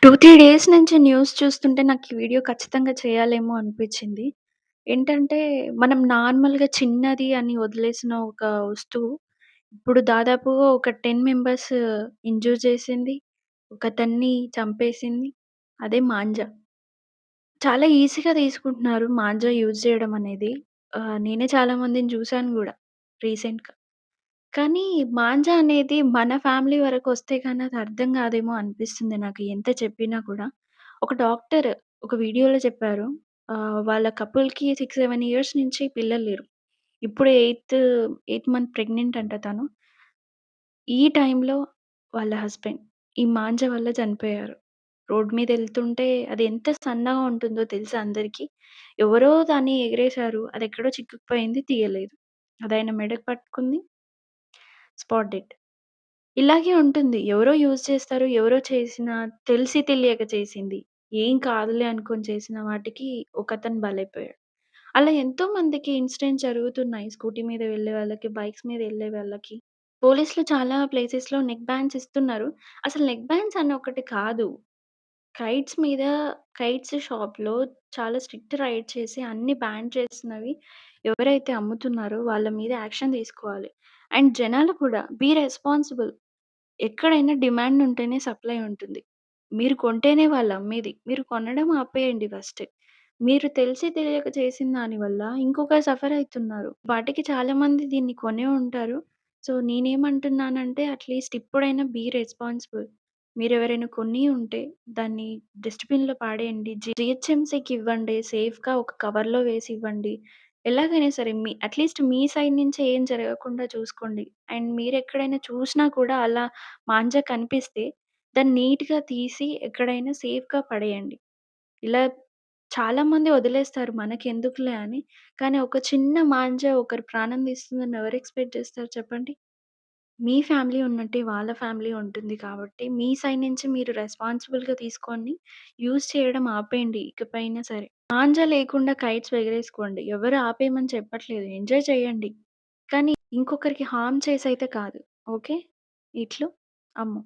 2, 3 days నుంచి news చూస్తుంటే నాకు ఈ వీడియో ఖచ్చితంగా చేయాలేమో అనిపిచ్చింది. ఏంటంటే, మనం నార్మల్‌గా చిన్నది అని వదిలేసిన ఒక వస్తువు, ఇప్పుడు దాదాపుగా ఒక 10 మెంబర్స్ ఇంజ్యూర్ చేసింది. ఒకతన్ని చంపేసింది. అదే మాంజా. చాలా ఈజీగా తీసుకుంటున్నారు మాంజా యూజ్ చేయడం అనేది. నేనే చాలా మందిని చూసాను గూడా రీసెంట్‌గా. కానీ మాంజా అనేది మన ఫ్యామిలీ వరకొస్తే గాని అది అర్థం కాదేమో అనిపిస్తుంది నాకు ఎంత చెప్పినా కూడా. ఒక డాక్టర్ ఒక వీడియోలో చెప్పారు. వాళ్ళ కపుల్‌కి 6, 7 ఇయర్స్ నుంచి పిల్లలు లేరు. ఇప్పుడు ఎయిత్ మంత్ ప్రెగ్నెంట్ అంట తను. ఈ టైంలో వాళ్ళ హస్బెండ్ ఈ మాంజా వల్ల చనిపోయారు. రోడ్ మీదెళ్తుంటే అది ఎంత సన్నగా ఉంటుందో తెలుసా అందరికి? ఎవరో దాన్ని ఎగరేశారు. అదెక్కడో చిక్కుకుపోయింది తీయలేదు. అదాయన మెడకు పట్టుకుంది. Spot dead. ఇలాగే ఉంటుంది. ఎవరో యూజ్ చేస్తారు. ఎవరో చేసిన తెలిసి తెలియక చేసింది. ఏం కాదులే అనుకోని చేసిన వాటికి ఒకతను బలైపోయాడు. అలా ఎంతో మందికి ఇన్సిడెంట్స్ జరుగుతున్నాయి. స్కూటీ మీద వెళ్ళే వాళ్ళకి, బైక్స్ మీద ఎళ్ళే వాళ్ళకి. పోలీసులు చాలా ప్లేసెస్‌లో నెక్ బ్యాండ్స్ ఇస్తున్నారు. అసలు నెక్ బ్యాండ్స్ అని ఒకటి కాదు. కైట్స్ మీద కైట్స్ షాప్‌లో చాలా స్ట్రిక్ట్ రైడ్ చేసి అన్ని బ్యాన్ చేసినవి ఎవరైతే అమ్ముతున్నారో వాళ్ళ మీద యాక్షన్ తీసుకోవాలి. అండ్ జనాలు కూడా బీ రెస్పాన్సిబుల్. ఎక్కడైనా డిమాండ్ ఉంటేనే సప్లై ఉంటుంది. మీరు కొంటేనే వాళ్ళమ్మేది. మీరు కొనడం ఆపేయండి ఫస్ట్. మీరు తెలిసి తెలియక చేసిన దాని వల్ల ఇంకొకరు సఫర్ అయితున్నారు. వాటికి చాలామంది దీన్ని కొనే ఉంటారు. సో, నేనేమంటున్నానంటే అట్‌లీస్ట్ ఇప్పుడైనా బీ రెస్పాన్సిబుల్. మీరెవరైనా కొని ఉంటే దాన్ని డస్ట్‌బిన్‌లో పాడేయండి. జీహెచ్ఎంసీకి ఇవ్వండి. సేఫ్‌గా ఒక కవర్‌లో వేసి ఇవ్వండి. ఎలాగైనా సరే అట్‌లీస్ట్ మీ సైడ్ నుంచి ఏం జరగకుండా చూసుకోండి. అండ్ మీరెక్కడైనా చూసినా కూడా అలా మాంజా కనిపిస్తే దాన్ని నీట్‌గా తీసి ఎక్కడైనా సేఫ్‌గా పడేయండి. ఇలా చాలామంది వదిలేస్తారు మనకెందుకులే అని. కానీ ఒక చిన్న మాంజా ఒకరి ప్రాణం తీస్తుందని ఎవరు ఎక్స్‌పెక్ట్ చేస్తారు చెప్పండి? మీ ఫ్యామిలీ ఉన్నట్టే వాళ్ళ ఫ్యామిలీ ఉంటుంది కాబట్టి, మీ సైడ్ నుంచి మీరు రెస్పాన్సిబుల్‌గా తీసుకొని యూజ్ చేయడం ఆపేయండి ఇకపైనా సరే. మాంజా లేకుండా కైట్స్ ఎగరేసుకోండి. ఎవరు ఆపేయమని చెప్పట్లేదు. ఎంజాయ్ చేయండి. కానీ ఇంకొకరికి హార్మ్ చేసైతే కాదు. ఓకే. ఇట్లు అమ్ము.